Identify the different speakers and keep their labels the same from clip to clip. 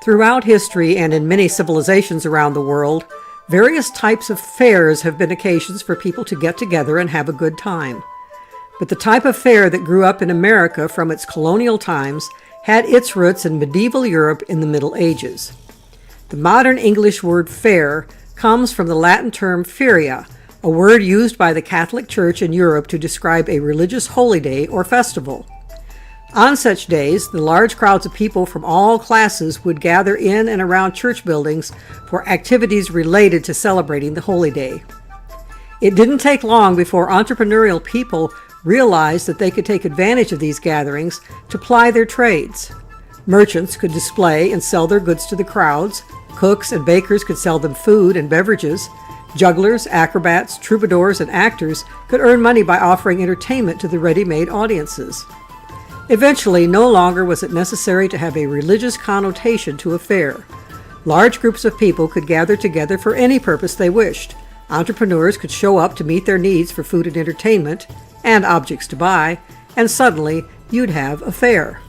Speaker 1: Throughout history and in many civilizations around the world, various types of fairs have been occasions for people to get together and have a good time. But the type of fair that grew up in America from its colonial times had its roots in medieval Europe in the Middle Ages. The modern English word fair comes from the Latin term feria, a word used by the Catholic Church in Europe to describe a religious holy day or festival. On such days, the large crowds of people from all classes would gather in and around church buildings for activities related to celebrating the holy day. It didn't take long before entrepreneurial people realized that they could take advantage of these gatherings to ply their trades. Merchants could display and sell their goods to the crowds. Cooks and bakers could sell them food and beverages. Jugglers, acrobats, troubadours, and actors could earn money by offering entertainment to the ready-made audiences. Eventually, no longer was it necessary to have a religious connotation to a fair. Large groups of people could gather together for any purpose they wished. Entrepreneurs could show up to meet their needs for food and entertainment, and objects to buy, and suddenly you'd have a fair.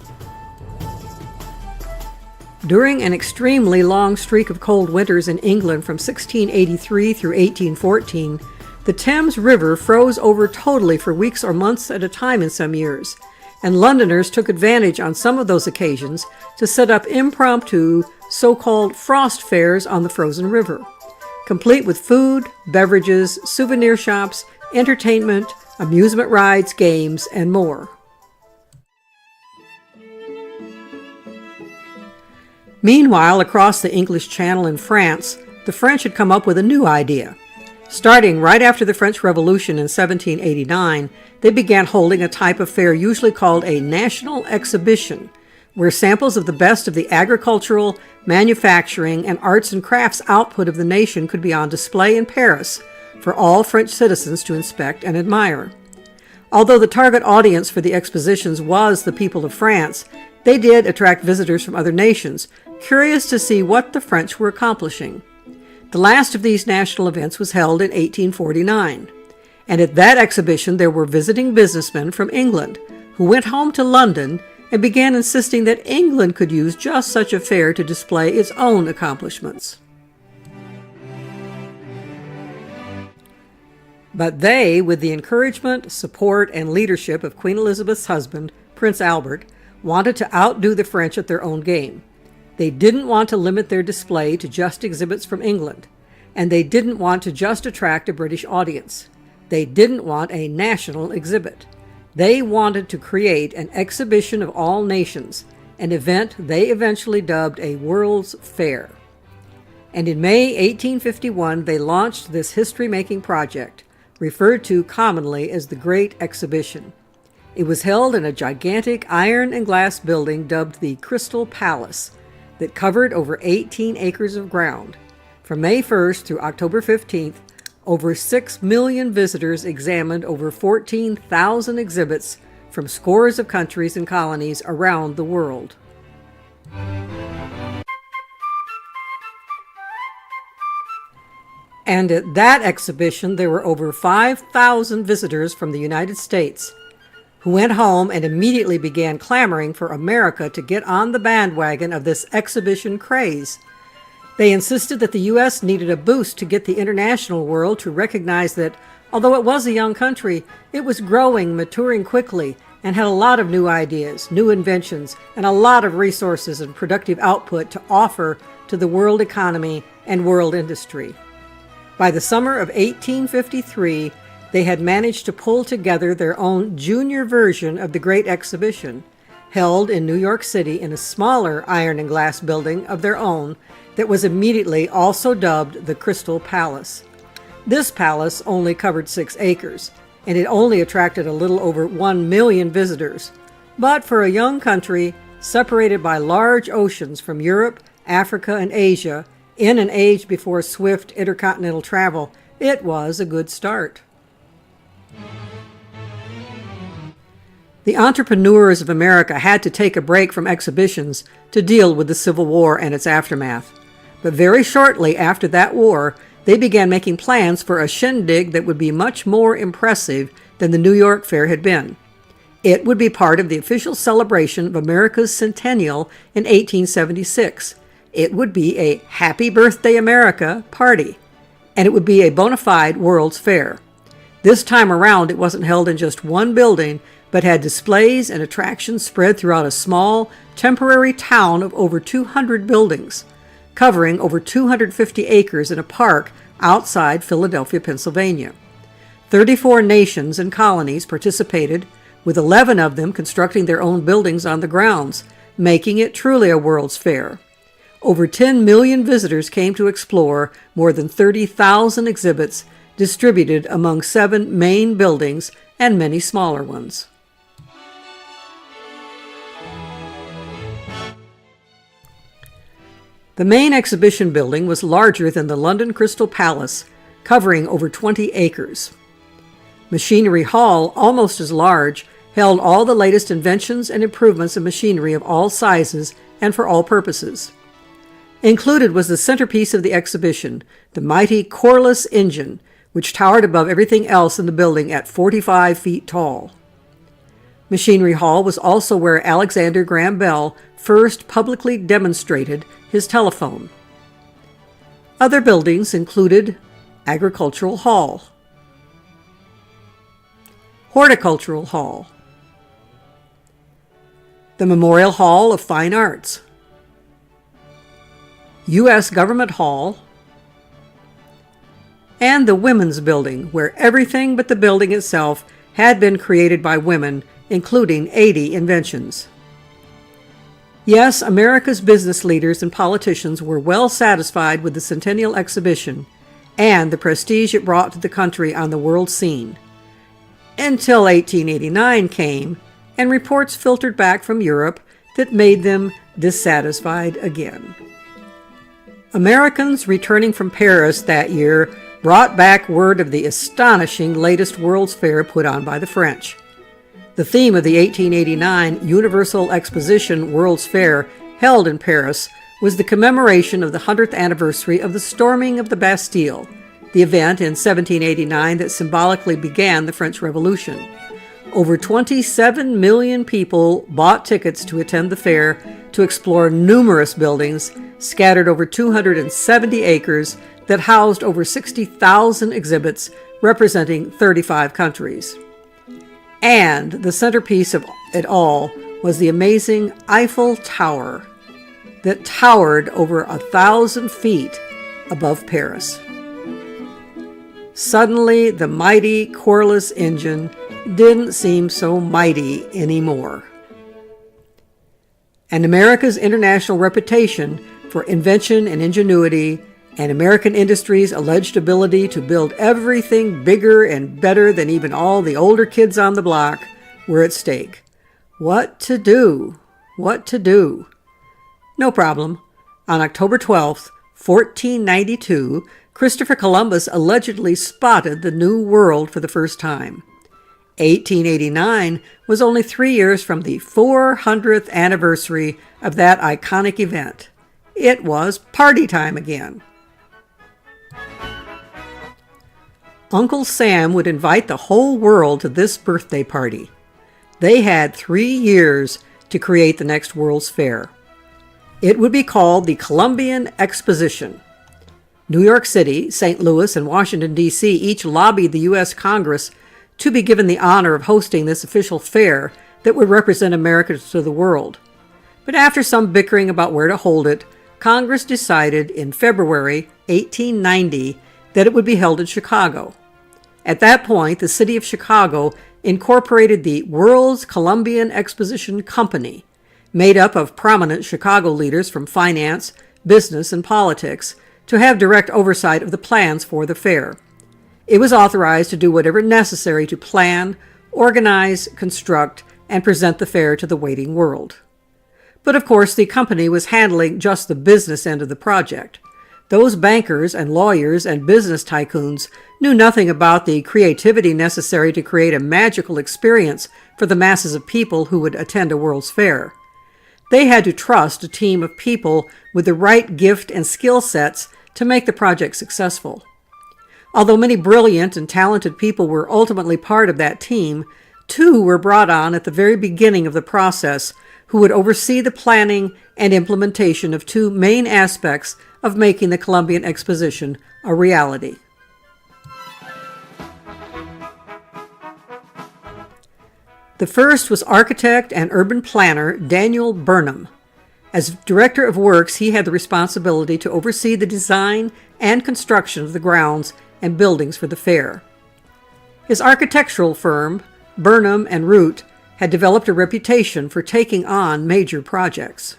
Speaker 1: During an extremely long streak of cold winters in England from 1683 through 1814, the Thames River froze over totally for weeks or months at a time in some years, and Londoners took advantage on some of those occasions to set up impromptu, so-called frost fairs on the frozen river, complete with food, beverages, souvenir shops, entertainment, amusement rides, games, and more. Meanwhile, across the English Channel in France, the French had come up with a new idea. Starting right after the French Revolution in 1789, they began holding a type of fair usually called a national exhibition, where samples of the best of the agricultural, manufacturing, and arts and crafts output of the nation could be on display in Paris for all French citizens to inspect and admire. Although the target audience for the expositions was the people of France, they did attract visitors from other nations, curious to see what the French were accomplishing. The last of these national events was held in 1849, and at that exhibition there were visiting businessmen from England who went home to London and began insisting that England could use just such a fair to display its own accomplishments. But they, with the encouragement, support, and leadership of Queen Elizabeth's husband, Prince Albert, wanted to outdo the French at their own game. They didn't want to limit their display to just exhibits from England, and they didn't want to just attract a British audience. They didn't want a national exhibit. They wanted to create an exhibition of all nations, an event they eventually dubbed a World's Fair. And in May 1851, they launched this history-making project, referred to commonly as the Great Exhibition. It was held in a gigantic iron and glass building dubbed the Crystal Palace, that covered over 18 acres of ground. From May 1st through October 15th, over 6 million visitors examined over 14,000 exhibits from scores of countries and colonies around the world. And at that exhibition, there were over 5,000 visitors from the United States, who went home and immediately began clamoring for America to get on the bandwagon of this exhibition craze. They insisted that the U.S. needed a boost to get the international world to recognize that, although it was a young country, it was growing, maturing quickly, and had a lot of new ideas, new inventions, and a lot of resources and productive output to offer to the world economy and world industry. By the summer of 1853, they had managed to pull together their own junior version of the Great Exhibition, held in New York City in a smaller iron and glass building of their own that was immediately also dubbed the Crystal Palace. This palace only covered 6 acres, and it only attracted a little over 1 million visitors. But for a young country separated by large oceans from Europe, Africa, and Asia, in an age before swift intercontinental travel, it was a good start. The entrepreneurs of America had to take a break from exhibitions to deal with the Civil War and its aftermath. But very shortly after that war, they began making plans for a shindig that would be much more impressive than the New York Fair had been. It would be part of the official celebration of America's centennial in 1876, it would be a Happy Birthday America party, and it would be a bona fide World's Fair. This time around, it wasn't held in just one building, but had displays and attractions spread throughout a small, temporary town of over 200 buildings, covering over 250 acres in a park outside Philadelphia, Pennsylvania. 34 nations and colonies participated, with 11 of them constructing their own buildings on the grounds, making it truly a World's Fair. Over 10 million visitors came to explore more than 30,000 exhibits distributed among 7 main buildings and many smaller ones. The main exhibition building was larger than the London Crystal Palace, covering over 20 acres. Machinery Hall, almost as large, held all the latest inventions and improvements in machinery of all sizes and for all purposes. Included was the centerpiece of the exhibition, the mighty Corliss engine, which towered above everything else in the building at 45 feet tall. Machinery Hall was also where Alexander Graham Bell first publicly demonstrated his telephone. Other buildings included Agricultural Hall, Horticultural Hall, the Memorial Hall of Fine Arts, U.S. Government Hall, and the Women's Building, where everything but the building itself had been created by women, including 80 inventions. Yes, America's business leaders and politicians were well satisfied with the Centennial Exhibition and the prestige it brought to the country on the world scene, until 1889 came and reports filtered back from Europe that made them dissatisfied again. Americans returning from Paris that year brought back word of the astonishing latest World's Fair put on by the French. The theme of the 1889 Universal Exposition World's Fair, held in Paris, was the commemoration of the 100th anniversary of the storming of the Bastille, the event in 1789 that symbolically began the French Revolution. Over 27 million people bought tickets to attend the fair to explore numerous buildings scattered over 270 acres that housed over 60,000 exhibits representing 35 countries. And the centerpiece of it all was the amazing Eiffel Tower that towered over 1,000 feet above Paris. Suddenly, the mighty Corliss engine didn't seem so mighty anymore. And America's international reputation for invention and ingenuity, and American industry's alleged ability to build everything bigger and better than even all the older kids on the block, were at stake. What to do? What to do? No problem. On October 12th, 1492, Christopher Columbus allegedly spotted the New World for the first time. 1889 was only 3 years from the 400th anniversary of that iconic event. It was party time again. Uncle Sam would invite the whole world to this birthday party. They had 3 years to create the next World's Fair. It would be called the Columbian Exposition. New York City, St. Louis, and Washington, D.C. each lobbied the U.S. Congress to be given the honor of hosting this official fair that would represent America to the world. But after some bickering about where to hold it, Congress decided in February 1890 that it would be held in Chicago. At that point, the city of Chicago incorporated the World's Columbian Exposition Company, made up of prominent Chicago leaders from finance, business, and politics, to have direct oversight of the plans for the fair. It was authorized to do whatever necessary to plan, organize, construct, and present the fair to the waiting world. But of course, the company was handling just the business end of the project. Those bankers and lawyers and business tycoons knew nothing about the creativity necessary to create a magical experience for the masses of people who would attend a World's Fair. They had to trust a team of people with the right gift and skill sets to make the project successful. Although many brilliant and talented people were ultimately part of that team, Two were brought on at the very beginning of the process who would oversee the planning and implementation of two main aspects of making the Columbian Exposition a reality. The first was architect and urban planner Daniel Burnham. As director of works, he had the responsibility to oversee the design and construction of the grounds and buildings for the fair. His architectural firm, Burnham and Root, had developed a reputation for taking on major projects.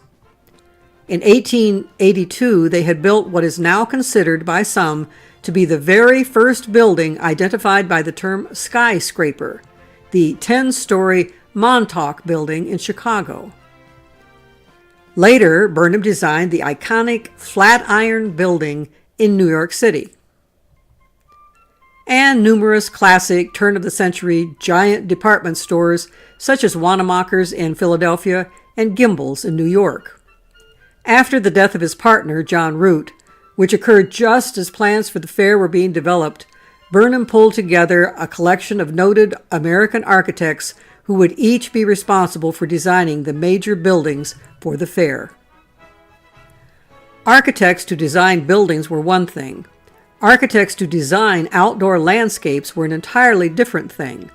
Speaker 1: In 1882, they had built what is now considered by some to be the very first building identified by the term skyscraper, the 10-story Montauk Building in Chicago. Later, Burnham designed the iconic Flatiron Building in New York City, and numerous classic turn-of-the-century giant department stores such as Wanamaker's in Philadelphia and Gimbel's in New York. After the death of his partner, John Root, which occurred just as plans for the fair were being developed, Burnham pulled together a collection of noted American architects who would each be responsible for designing the major buildings for the fair. Architects to design buildings were one thing. Architects to design outdoor landscapes were an entirely different thing.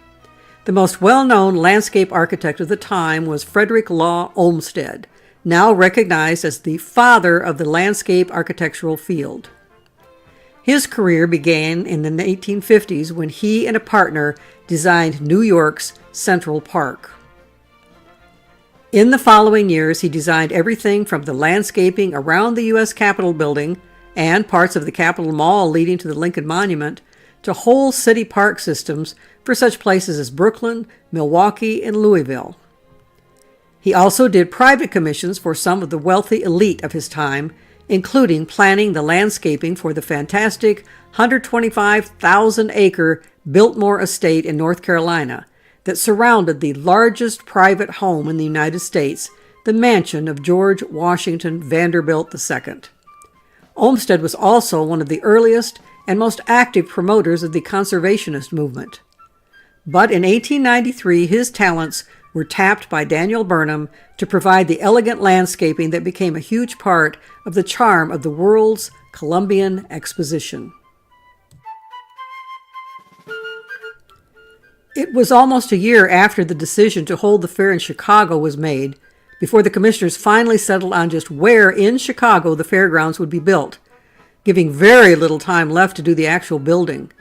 Speaker 1: The most well-known landscape architect of the time was Frederick Law Olmsted, now recognized as the father of the landscape architectural field. His career began in the 1850s when he and a partner designed New York's Central Park. In the following years, he designed everything from the landscaping around the U.S. Capitol building and parts of the Capitol Mall leading to the Lincoln Monument to whole city park systems for such places as Brooklyn, Milwaukee, and Louisville. He also did private commissions for some of the wealthy elite of his time, including planning the landscaping for the fantastic 125,000-acre Biltmore Estate in North Carolina that surrounded the largest private home in the United States, the mansion of George Washington Vanderbilt II. Olmsted was also one of the earliest and most active promoters of the conservationist movement. But in 1893, his talents were tapped by Daniel Burnham to provide the elegant landscaping that became a huge part of the charm of the world's Columbian Exposition. It was almost a year after the decision to hold the fair in Chicago was made before the commissioners finally settled on just where in Chicago the fairgrounds would be built, giving very little time left to do the actual building.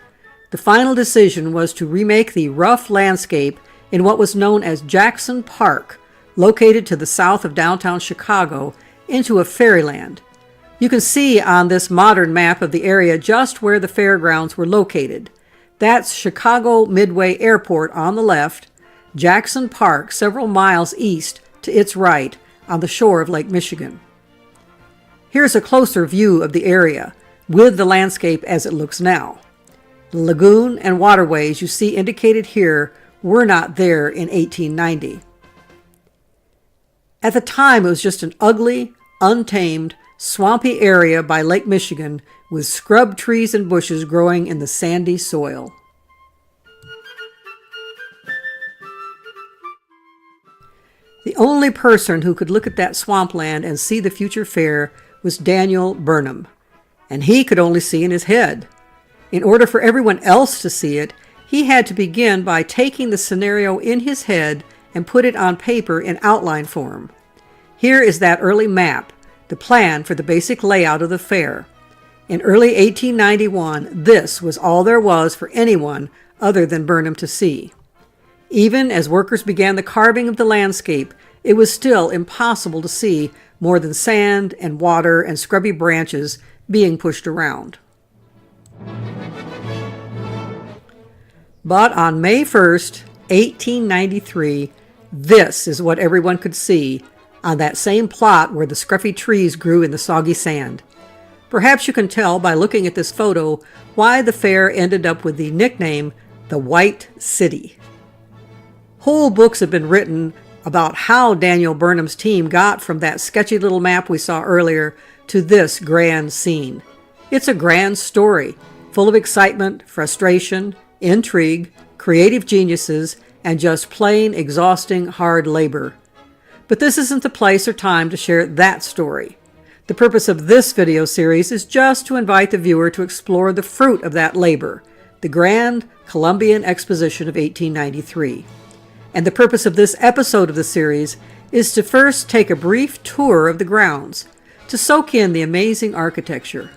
Speaker 1: The final decision was to remake the rough landscape in what was known as Jackson Park, located to the south of downtown Chicago, into a fairyland. You can see on this modern map of the area just where the fairgrounds were located. That's Chicago Midway Airport on the left, Jackson Park several miles east to its right on the shore of Lake Michigan. Here's a closer view of the area, with the landscape as it looks now. The lagoon and waterways you see indicated here were not there in 1890. At the time, it was just an ugly, untamed, swampy area by Lake Michigan with scrub trees and bushes growing in the sandy soil. The only person who could look at that swampland and see the future fair was Daniel Burnham, and he could only see in his head. In order for everyone else to see it, he had to begin by taking the scenario in his head and put it on paper in outline form. Here is that early map, the plan for the basic layout of the fair. In early 1891, this was all there was for anyone other than Burnham to see. Even as workers began the carving of the landscape, it was still impossible to see more than sand and water and scrubby branches being pushed around. But on May 1st, 1893, this is what everyone could see on that same plot where the scruffy trees grew in the soggy sand. Perhaps you can tell by looking at this photo why the fair ended up with the nickname the White City. Whole books have been written about how Daniel Burnham's team got from that sketchy little map we saw earlier to this grand scene. It's a grand story, full of excitement, frustration, intrigue, creative geniuses, and just plain exhausting hard labor. But this isn't the place or time to share that story. The purpose of this video series is just to invite the viewer to explore the fruit of that labor, the grand Columbian Exposition of 1893. And the purpose of this episode of the series is to first take a brief tour of the grounds, to soak in the amazing architecture.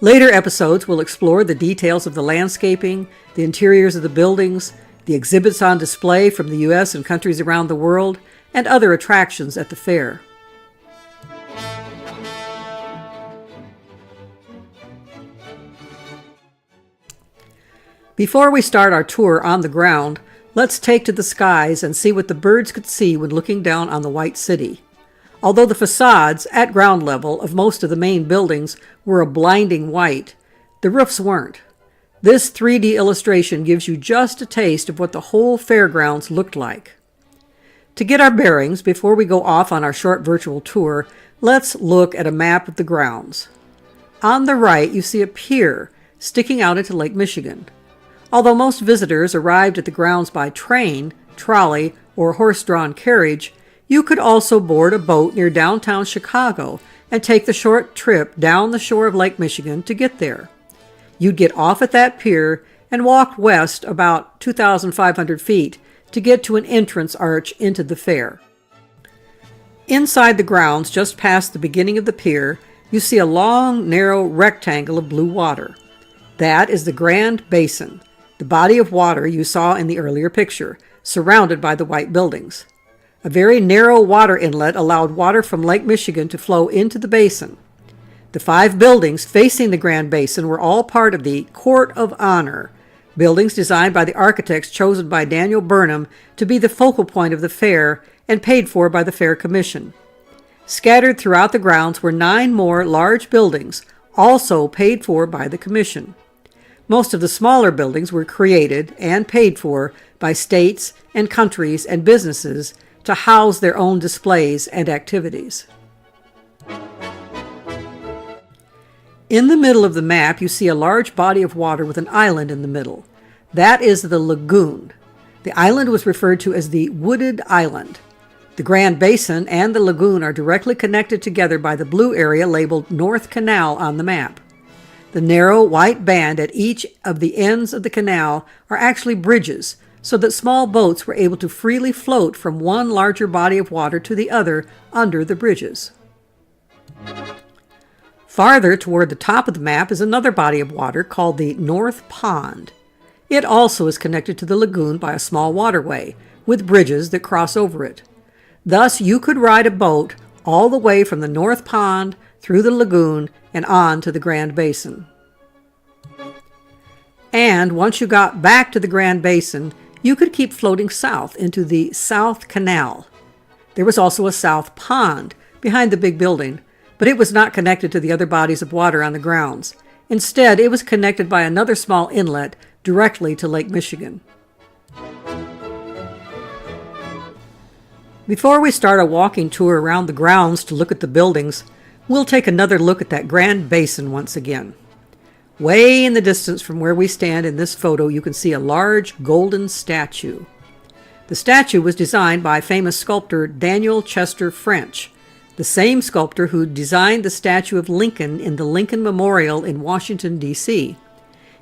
Speaker 1: Later episodes will explore the details of the landscaping, the interiors of the buildings, the exhibits on display from the U.S. and countries around the world, and other attractions at the fair. Before we start our tour on the ground, let's take to the skies and see what the birds could see when looking down on the White City. Although the facades at ground level of most of the main buildings were a blinding white, the roofs weren't. This 3D illustration gives you just a taste of what the whole fairgrounds looked like. To get our bearings before we go off on our short virtual tour, let's look at a map of the grounds. On the right, you see a pier sticking out into Lake Michigan. Although most visitors arrived at the grounds by train, trolley, or horse-drawn carriage, you could also board a boat near downtown Chicago and take the short trip down the shore of Lake Michigan to get there. You'd get off at that pier and walk west about 2,500 feet to get to an entrance arch into the fair. Inside the grounds, just past the beginning of the pier, you see a long, narrow rectangle of blue water. That is the Grand Basin, the body of water you saw in the earlier picture, surrounded by the white buildings. A very narrow water inlet allowed water from Lake Michigan to flow into the basin. The 5 buildings facing the Grand Basin were all part of the Court of Honor, buildings designed by the architects chosen by Daniel Burnham to be the focal point of the fair and paid for by the Fair Commission. Scattered throughout the grounds were 9 more large buildings, also paid for by the Commission. Most of the smaller buildings were created and paid for by states and countries and businesses to house their own displays and activities. In the middle of the map, you see a large body of water with an island in the middle. That is the lagoon. The island was referred to as the Wooded Island. The Grand Basin and the lagoon are directly connected together by the blue area labeled North Canal on the map. The narrow white band at each of the ends of the canal are actually bridges, so that small boats were able to freely float from one larger body of water to the other under the bridges. Farther toward the top of the map is another body of water called the North Pond. It also is connected to the lagoon by a small waterway, with bridges that cross over it. Thus, you could ride a boat all the way from the North Pond through the lagoon and on to the Grand Basin. And once you got back to the Grand Basin, you could keep floating south into the South Canal. There was also a South Pond behind the big building, but it was not connected to the other bodies of water on the grounds. Instead, it was connected by another small inlet directly to Lake Michigan. Before we start a walking tour around the grounds to look at the buildings, we'll take another look at that Grand Basin once again. Way in the distance from where we stand in this photo, you can see a large golden statue. The statue was designed by famous sculptor Daniel Chester French, the same sculptor who designed the statue of Lincoln in the Lincoln Memorial in Washington, D.C.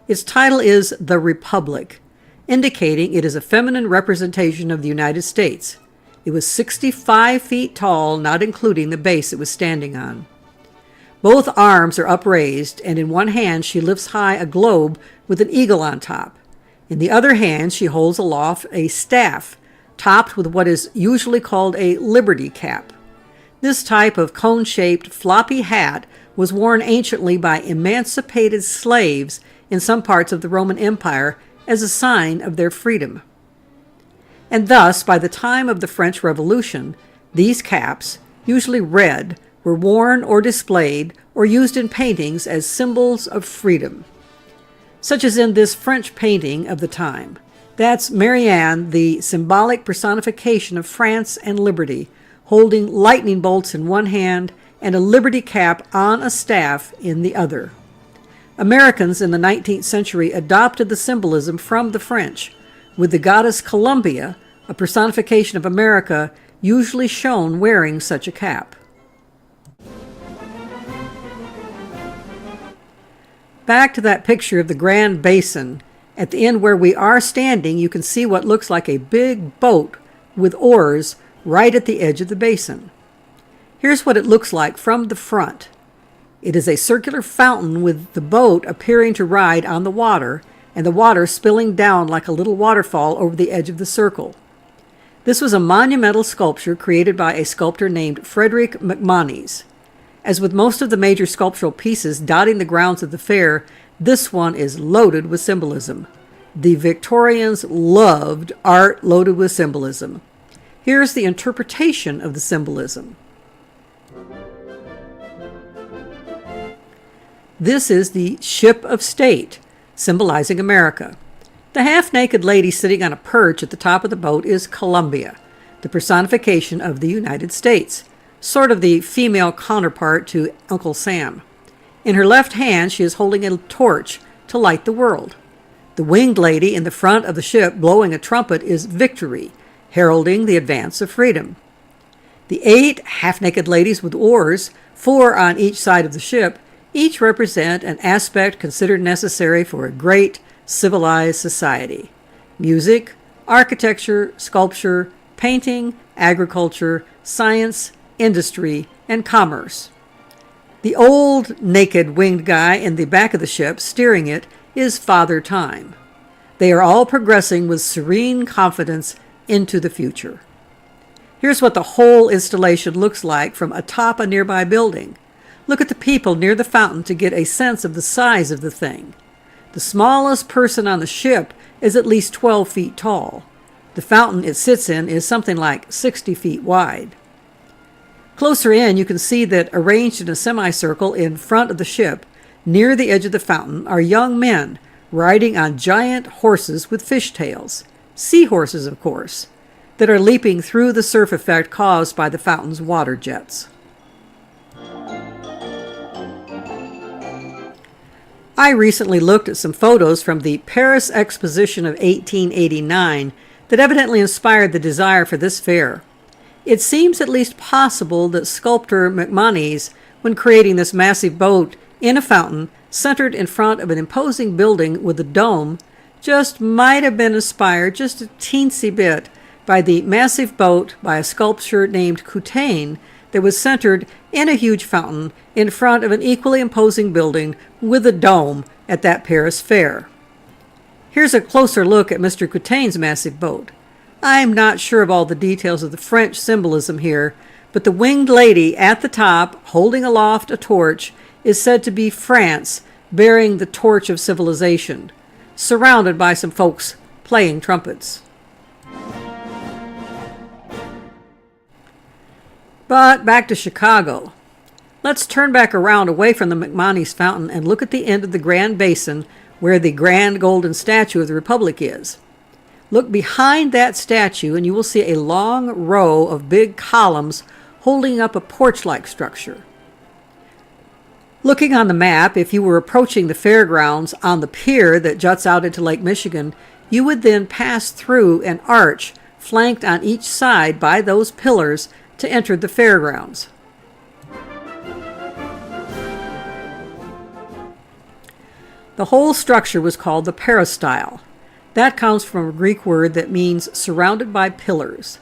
Speaker 1: Its title is The Republic, indicating it is a feminine representation of the United States. It was 65 feet tall, not including the base it was standing on. Both arms are upraised, and in one hand she lifts high a globe with an eagle on top. In the other hand she holds aloft a staff, topped with what is usually called a liberty cap. This type of cone-shaped floppy hat was worn anciently by emancipated slaves in some parts of the Roman Empire as a sign of their freedom. And thus, by the time of the French Revolution, these caps, usually red, were worn or displayed or used in paintings as symbols of freedom. Such as in this French painting of the time. That's Marianne, the symbolic personification of France and liberty, holding lightning bolts in one hand and a liberty cap on a staff in the other. Americans in the 19th century adopted the symbolism from the French, with the goddess Columbia, a personification of America, usually shown wearing such a cap. Back to that picture of the Grand Basin. At the end where we are standing, you can see what looks like a big boat with oars right at the edge of the basin. Here's what it looks like from the front. It is a circular fountain with the boat appearing to ride on the water, and the water spilling down like a little waterfall over the edge of the circle. This was a monumental sculpture created by a sculptor named Frederick McMonnies. As with most of the major sculptural pieces dotting the grounds of the fair, this one is loaded with symbolism. The Victorians loved art loaded with symbolism. Here's the interpretation of the symbolism. This is the ship of state, symbolizing America. The half-naked lady sitting on a perch at the top of the boat is Columbia, the personification of the United States, sort of the female counterpart to Uncle Sam. In her left hand, she is holding a torch to light the world. The winged lady in the front of the ship blowing a trumpet is Victory, heralding the advance of freedom. The 8 half-naked ladies with oars, 4 on each side of the ship, each represent an aspect considered necessary for a great, civilized society. Music, architecture, sculpture, painting, agriculture, science, industry, and commerce. The old, naked, winged guy in the back of the ship steering it is Father Time. They are all progressing with serene confidence into the future. Here's what the whole installation looks like from atop a nearby building. Look at the people near the fountain to get a sense of the size of the thing. The smallest person on the ship is at least 12 feet tall. The fountain it sits in is something like 60 feet wide. Closer in, you can see that arranged in a semicircle in front of the ship, near the edge of the fountain, are young men riding on giant horses with fishtails, seahorses of course, that are leaping through the surf effect caused by the fountain's water jets. I recently looked at some photos from the Paris Exposition of 1889 that evidently inspired the desire for this fair. It seems at least possible that sculptor McMonnies, when creating this massive boat in a fountain centered in front of an imposing building with a dome, just might have been inspired just a teensy bit by the massive boat by a sculptor named Coutain that was centered in a huge fountain in front of an equally imposing building with a dome at that Paris fair. Here's a closer look at Mr. Coutain's massive boat. I'm not sure of all the details of the French symbolism here, but the winged lady at the top, holding aloft a torch, is said to be France bearing the torch of civilization, surrounded by some folks playing trumpets. But back to Chicago. Let's turn back around away from the McMonnies fountain and look at the end of the Grand Basin where the grand golden statue of the Republic is. Look behind that statue and you will see a long row of big columns holding up a porch-like structure. Looking on the map, if you were approaching the fairgrounds on the pier that juts out into Lake Michigan, you would then pass through an arch flanked on each side by those pillars to enter the fairgrounds. The whole structure was called the peristyle. That comes from a Greek word that means surrounded by pillars.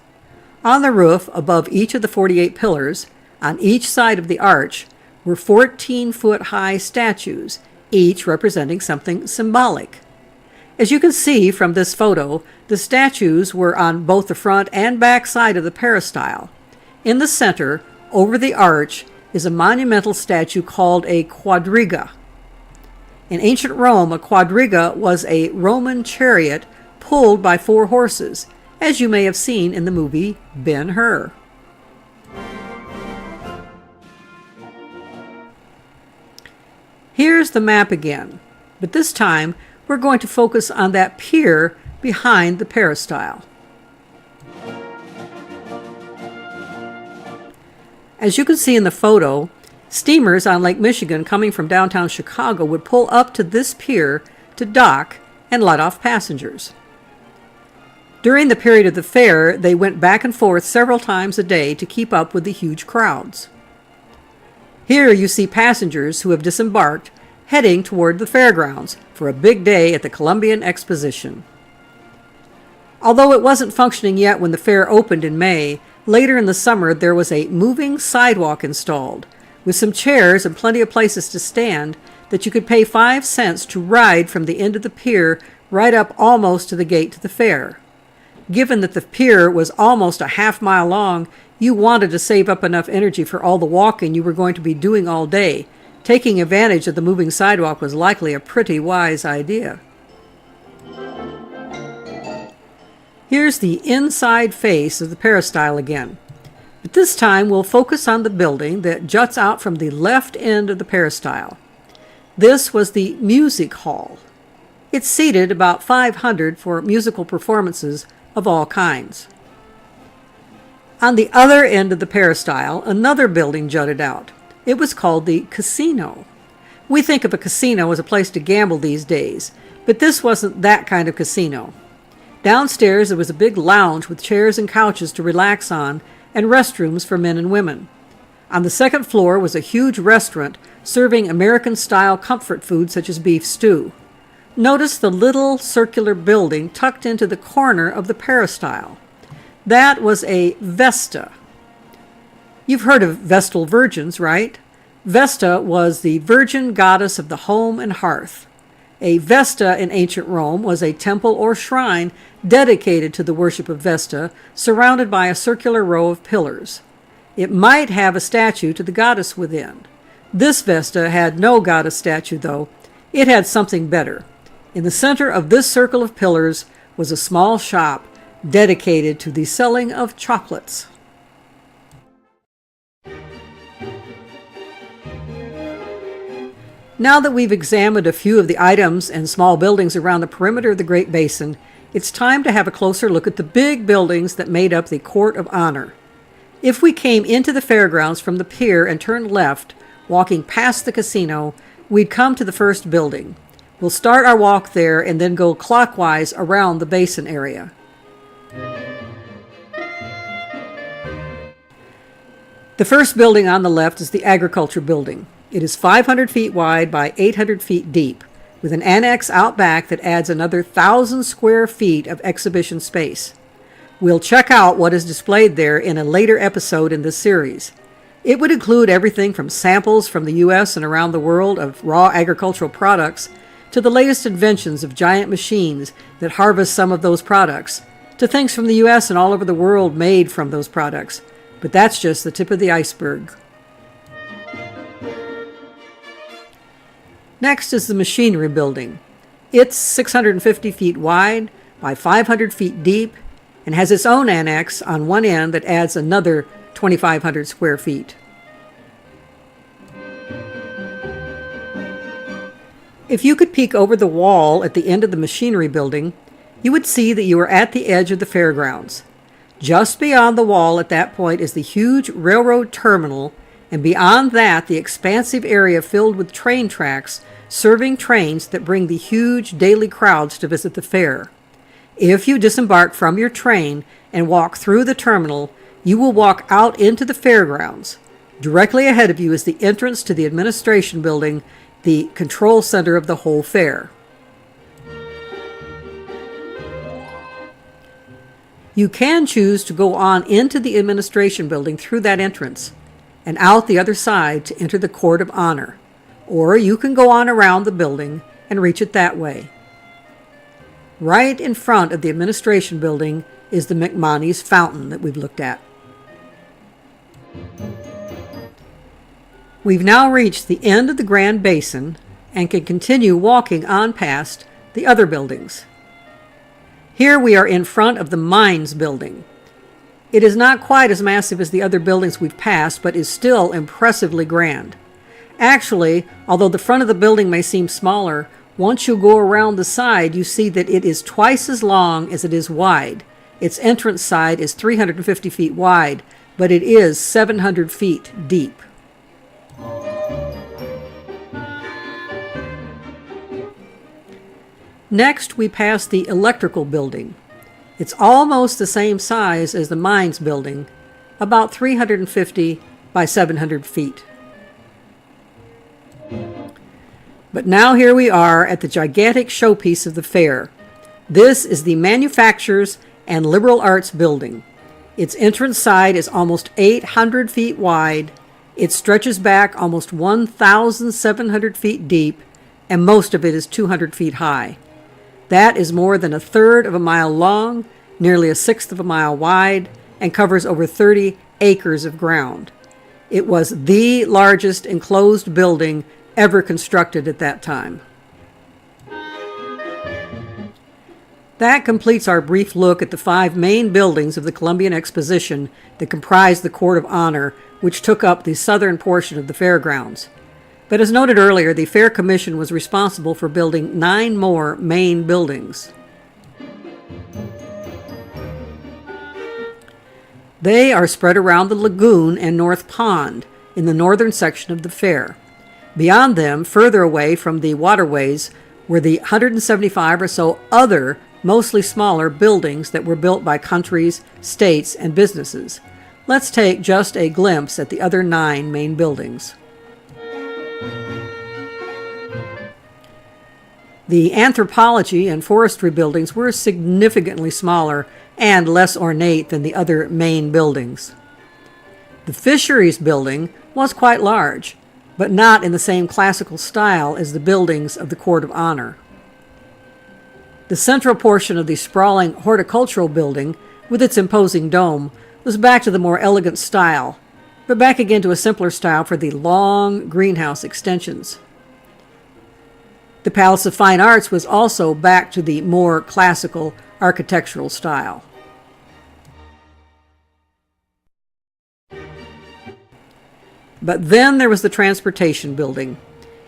Speaker 1: On the roof, above each of the 48 pillars, on each side of the arch, were 14-foot-high statues, each representing something symbolic. As you can see from this photo, the statues were on both the front and back side of the peristyle. In the center, over the arch, is a monumental statue called a quadriga. In ancient Rome, a quadriga was a Roman chariot pulled by 4 horses, as you may have seen in the movie Ben-Hur. Here's the map again, but this time we're going to focus on that pier behind the peristyle. As you can see in the photo, steamers on Lake Michigan coming from downtown Chicago would pull up to this pier to dock and let off passengers. During the period of the fair, they went back and forth several times a day to keep up with the huge crowds. Here you see passengers who have disembarked heading toward the fairgrounds for a big day at the Columbian Exposition. Although it wasn't functioning yet when the fair opened in May, later in the summer there was a moving sidewalk installed, with some chairs and plenty of places to stand that you could pay 5 cents to ride from the end of the pier right up almost to the gate to the fair. Given that the pier was almost a half-mile long, you wanted to save up enough energy for all the walking you were going to be doing all day. Taking advantage of the moving sidewalk was likely a pretty wise idea. Here's the inside face of the peristyle again. But this time we'll focus on the building that juts out from the left end of the peristyle. This was the music hall. It seated about 500 for musical performances of all kinds. On the other end of the peristyle, another building jutted out. It was called the casino. We think of a casino as a place to gamble these days, but this wasn't that kind of casino. Downstairs there was a big lounge with chairs and couches to relax on, and restrooms for men and women. On the second floor was a huge restaurant serving American-style comfort food such as beef stew. Notice the little circular building tucked into the corner of the peristyle. That was a vesta. You've heard of Vestal virgins, right? Vesta was the virgin goddess of the home and hearth. A vesta in ancient Rome was a temple or shrine dedicated to the worship of Vesta, surrounded by a circular row of pillars. It might have a statue to the goddess within. This vesta had no goddess statue, though. It had something better. In the center of this circle of pillars was a small shop dedicated to the selling of chocolates. Now that we've examined a few of the items and small buildings around the perimeter of the Great Basin, it's time to have a closer look at the big buildings that made up the Court of Honor. If we came into the fairgrounds from the pier and turned left, walking past the casino, we'd come to the first building. We'll start our walk there and then go clockwise around the basin area. The first building on the left is the Agriculture Building. It is 500 feet wide by 800 feet deep, with an annex out back that adds another 1,000 square feet of exhibition space. We'll check out what is displayed there in a later episode in this series. It would include everything from samples from the U.S. and around the world of raw agricultural products to the latest inventions of giant machines that harvest some of those products, to things from the U.S. and all over the world made from those products. But that's just the tip of the iceberg. Next is the Machinery Building. It's 650 feet wide by 500 feet deep and has its own annex on one end that adds another 2,500 square feet. If you could peek over the wall at the end of the Machinery Building, you would see that you are at the edge of the fairgrounds. Just beyond the wall at that point is the huge railroad terminal, and beyond that the expansive area filled with train tracks serving trains that bring the huge daily crowds to visit the fair. If you disembark from your train and walk through the terminal, you will walk out into the fairgrounds. Directly ahead of you is the entrance to the administration building, the control center of the whole fair. You can choose to go on into the administration building through that entrance and out the other side to enter the Court of Honor, or you can go on around the building and reach it that way. Right in front of the administration building is the McMonnies Fountain that we've looked at. We've now reached the end of the Grand Basin and can continue walking on past the other buildings. Here we are in front of the Mines Building. It is not quite as massive as the other buildings we've passed, but is still impressively grand. Actually, although the front of the building may seem smaller, once you go around the side, you see that it is twice as long as it is wide. Its entrance side is 350 feet wide, but it is 700 feet deep. Next, we pass the Electrical Building. It's almost the same size as the Mines building, about 350 by 700 feet. But now here we are at the gigantic showpiece of the fair. This is the Manufacturers and Liberal Arts Building. Its entrance side is almost 800 feet wide. It stretches back almost 1,700 feet deep, and most of it is 200 feet high. That is more than a third of a mile long, nearly a sixth of a mile wide, and covers over 30 acres of ground. It was the largest enclosed building ever constructed at that time. That completes our brief look at the 5 main buildings of the Columbian Exposition that comprise the Court of Honor, which took up the southern portion of the fairgrounds. But as noted earlier, the Fair Commission was responsible for building 9 more main buildings. They are spread around the lagoon and North Pond in the northern section of the fair. Beyond them, further away from the waterways, were the 175 or so other, mostly smaller, buildings that were built by countries, states, and businesses. Let's take just a glimpse at the other 9 main buildings. The anthropology and forestry buildings were significantly smaller and less ornate than the other main buildings. The fisheries building was quite large, but not in the same classical style as the buildings of the Court of Honor. The central portion of the sprawling horticultural building, with its imposing dome, was back to the more elegant style, but back again to a simpler style for the long greenhouse extensions. The Palace of Fine Arts was also back to the more classical architectural style. But then there was the Transportation Building.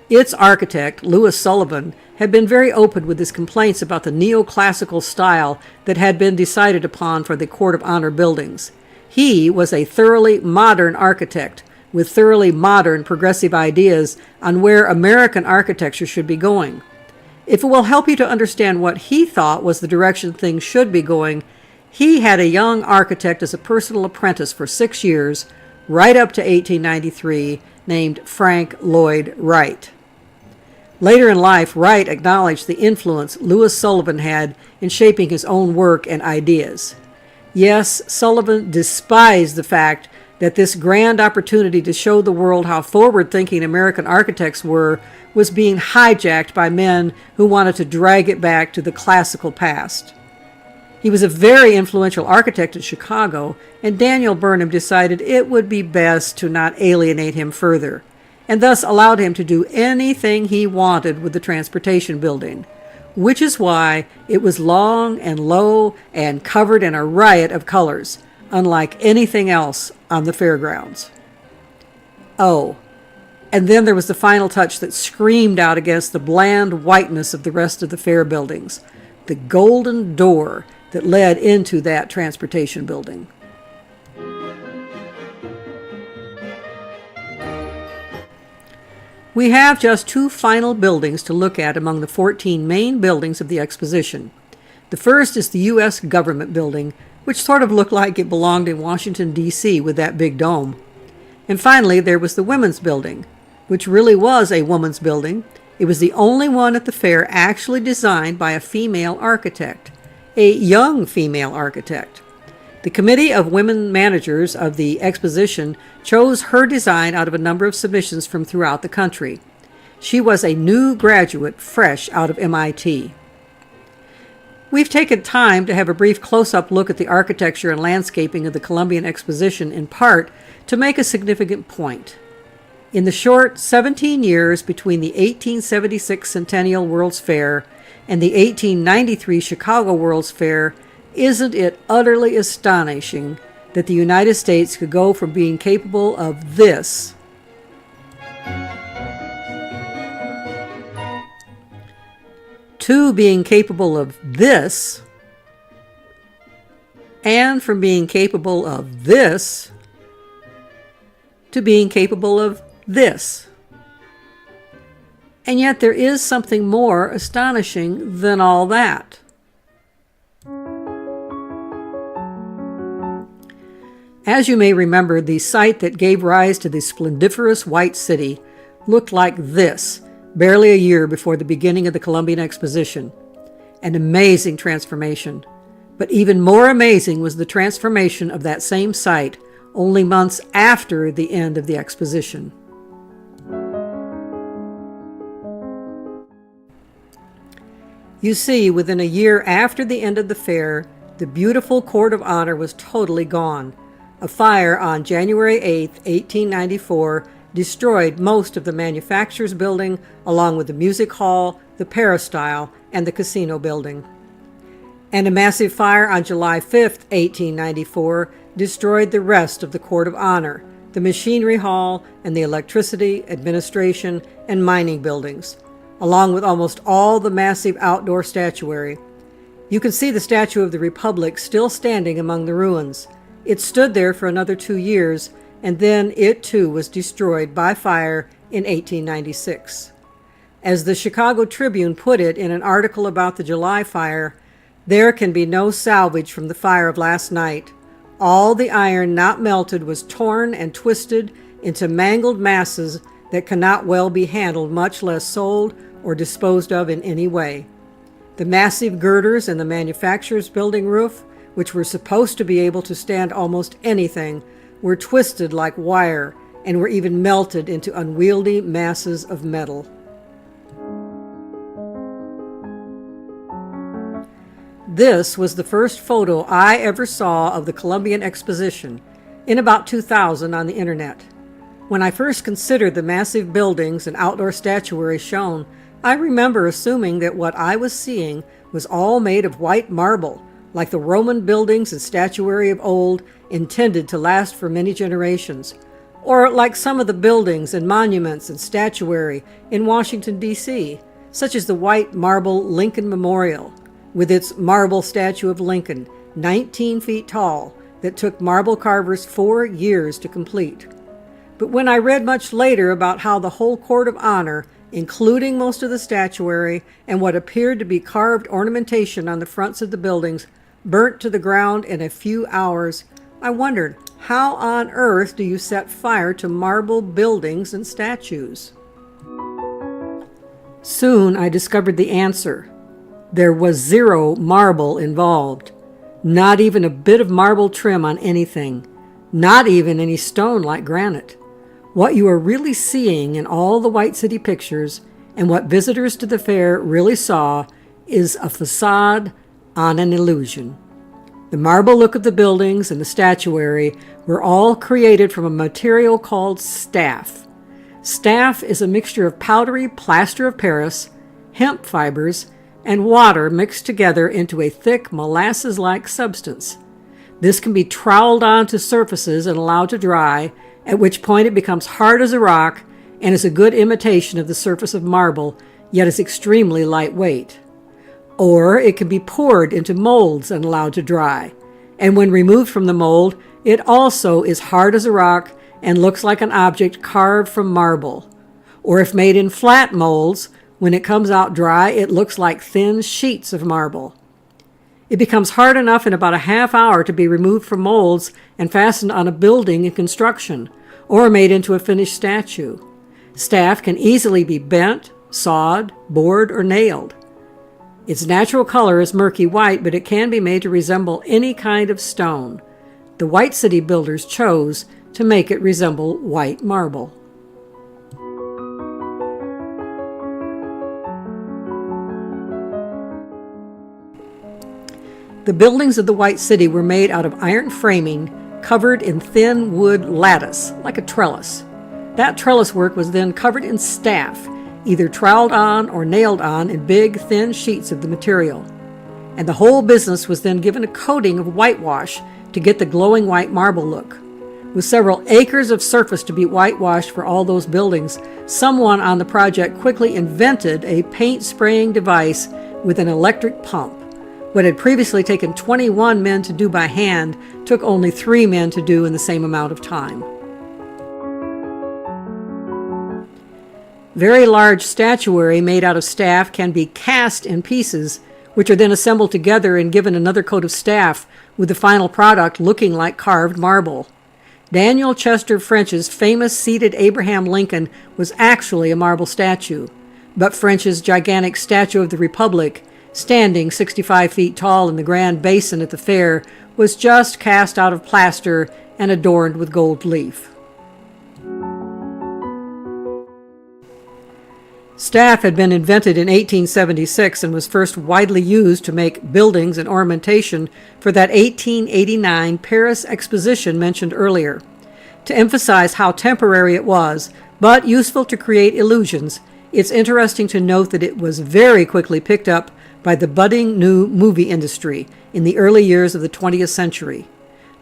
Speaker 1: Its architect, Louis Sullivan, had been very open with his complaints about the neoclassical style that had been decided upon for the Court of Honor buildings. He was a thoroughly modern architect with thoroughly modern progressive ideas on where American architecture should be going. If it will help you to understand what he thought was the direction things should be going, he had a young architect as a personal apprentice for 6 years, right up to 1893, named Frank Lloyd Wright. Later in life, Wright acknowledged the influence Louis Sullivan had in shaping his own work and ideas. Yes, Sullivan despised the fact that this grand opportunity to show the world how forward-thinking American architects were was being hijacked by men who wanted to drag it back to the classical past. He was a very influential architect in Chicago, and Daniel Burnham decided it would be best to not alienate him further, and thus allowed him to do anything he wanted with the Transportation Building, which is why it was long and low and covered in a riot of colors, unlike anything else on the fairgrounds. Oh, and then there was the final touch that screamed out against the bland whiteness of the rest of the fair buildings, the golden door that led into that Transportation Building. We have just 2 final buildings to look at among the 14 main buildings of the exposition. The first is the U.S. Government Building, which sort of looked like it belonged in Washington, D.C. with that big dome. And finally, there was the Women's Building, which really was a woman's building. It was the only one at the fair actually designed by a female architect, a young female architect. The Committee of Women Managers of the exposition chose her design out of a number of submissions from throughout the country. She was a new graduate, fresh out of MIT. We've taken time to have a brief close-up look at the architecture and landscaping of the Columbian Exposition in part to make a significant point. In the short 17 years between the 1876 Centennial World's Fair and the 1893 Chicago World's Fair, isn't it utterly astonishing that the United States could go from being capable of this to being capable of this, and from being capable of this to being capable of this. And yet there is something more astonishing than all that. As you may remember, the site that gave rise to the splendiferous White City looked like this barely a year before the beginning of the Columbian Exposition. An amazing transformation. But even more amazing was the transformation of that same site only months after the end of the exposition. You see, within a year after the end of the fair, the beautiful Court of Honor was totally gone. A fire on January 8, 1894, destroyed most of the manufacturer's building, along with the music hall, the peristyle, and the casino building. And a massive fire on July 5, 1894, destroyed the rest of the Court of Honor, the machinery hall, and the electricity, administration, and mining buildings, along with almost all the massive outdoor statuary. You can see the Statue of the Republic still standing among the ruins. It stood there for another 2 years, and then it too was destroyed by fire in 1896. As the Chicago Tribune put it in an article about the July fire, "There can be no salvage from the fire of last night. All the iron not melted was torn and twisted into mangled masses that cannot well be handled, much less sold or disposed of in any way. The massive girders in the manufacturer's building roof, which were supposed to be able to stand almost anything, were twisted like wire and were even melted into unwieldy masses of metal." This was the first photo I ever saw of the Columbian Exposition, in about 2000 on the internet. When I first considered the massive buildings and outdoor statuary shown, I remember assuming that what I was seeing was all made of white marble, like the Roman buildings and statuary of old, intended to last for many generations, or like some of the buildings and monuments and statuary in Washington, D.C., such as the white marble Lincoln Memorial, with its marble statue of Lincoln, 19 feet tall, that took marble carvers 4 years to complete. But when I read much later about how the whole Court of Honor, including most of the statuary and what appeared to be carved ornamentation on the fronts of the buildings, burnt to the ground in a few hours, I wondered, how on earth do you set fire to marble buildings and statues? Soon I discovered the answer. There was zero marble involved. Not even a bit of marble trim on anything. Not even any stone like granite. What you are really seeing in all the White City pictures, and what visitors to the fair really saw, is a facade on an illusion. The marble look of the buildings and the statuary were all created from a material called staff. Staff is a mixture of powdery plaster of Paris, hemp fibers, and water mixed together into a thick molasses-like substance. This can be troweled onto surfaces and allowed to dry, at which point it becomes hard as a rock and is a good imitation of the surface of marble, yet is extremely lightweight. Or it can be poured into molds and allowed to dry, and when removed from the mold, it also is hard as a rock and looks like an object carved from marble. Or if made in flat molds, when it comes out dry, it looks like thin sheets of marble. It becomes hard enough in about a half hour to be removed from molds and fastened on a building in construction, or made into a finished statue. Staff can easily be bent, sawed, bored, or nailed. Its natural color is murky white, but it can be made to resemble any kind of stone. The White City builders chose to make it resemble white marble. The buildings of the White City were made out of iron framing covered in thin wood lattice, like a trellis. That trellis work was then covered in staff, either troweled on or nailed on in big, thin sheets of the material. And the whole business was then given a coating of whitewash to get the glowing white marble look. With several acres of surface to be whitewashed for all those buildings, someone on the project quickly invented a paint-spraying device with an electric pump. What had previously taken 21 men to do by hand took only 3 men to do in the same amount of time. Very large statuary made out of staff can be cast in pieces, which are then assembled together and given another coat of staff, with the final product looking like carved marble. Daniel Chester French's famous seated Abraham Lincoln was actually a marble statue, but French's gigantic Statue of the Republic, standing 65 feet tall in the Grand Basin at the fair, was just cast out of plaster and adorned with gold leaf. Staff had been invented in 1876 and was first widely used to make buildings and ornamentation for that 1889 Paris Exposition mentioned earlier. To emphasize how temporary it was, but useful to create illusions, it's interesting to note that it was very quickly picked up by the budding new movie industry in the early years of the 20th century.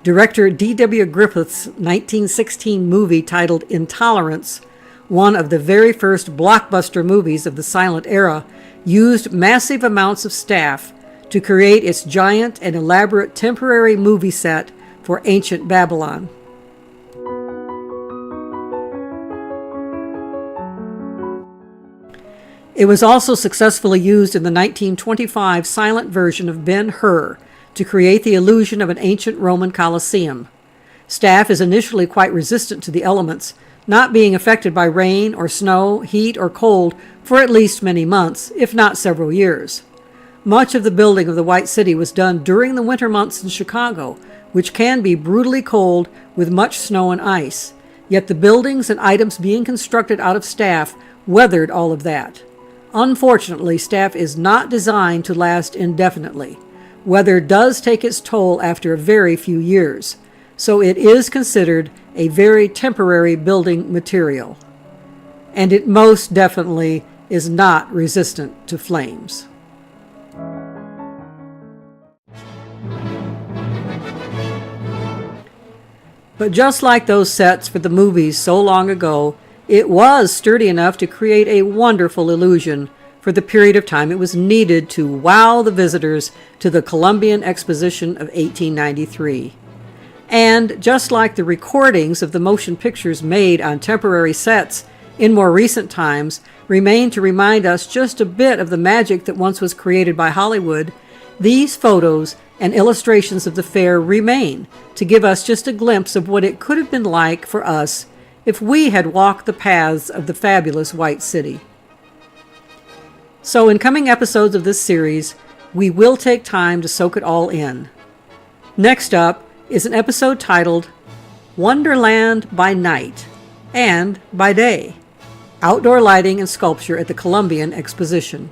Speaker 1: Director D.W. Griffith's 1916 movie titled Intolerance, one of the very first blockbuster movies of the silent era, used massive amounts of staff to create its giant and elaborate temporary movie set for ancient Babylon. It was also successfully used in the 1925 silent version of Ben-Hur to create the illusion of an ancient Roman Colosseum. Staff is initially quite resistant to the elements, not being affected by rain or snow, heat or cold for at least many months, if not several years. Much of the building of the White City was done during the winter months in Chicago, which can be brutally cold with much snow and ice. Yet the buildings and items being constructed out of staff weathered all of that. Unfortunately, staff is not designed to last indefinitely. Weather does take its toll after a very few years, so it is considered a very temporary building material. And it most definitely is not resistant to flames. But just like those sets for the movies so long ago, it was sturdy enough to create a wonderful illusion for the period of time it was needed to wow the visitors to the Columbian Exposition of 1893. And just like the recordings of the motion pictures made on temporary sets in more recent times remain to remind us just a bit of the magic that once was created by Hollywood, these photos and illustrations of the fair remain to give us just a glimpse of what it could have been like for us if we had walked the paths of the fabulous White City. So in coming episodes of this series, we will take time to soak it all in. Next up is an episode titled Wonderland by Night and by Day, Outdoor Lighting and Sculpture at the Columbian Exposition.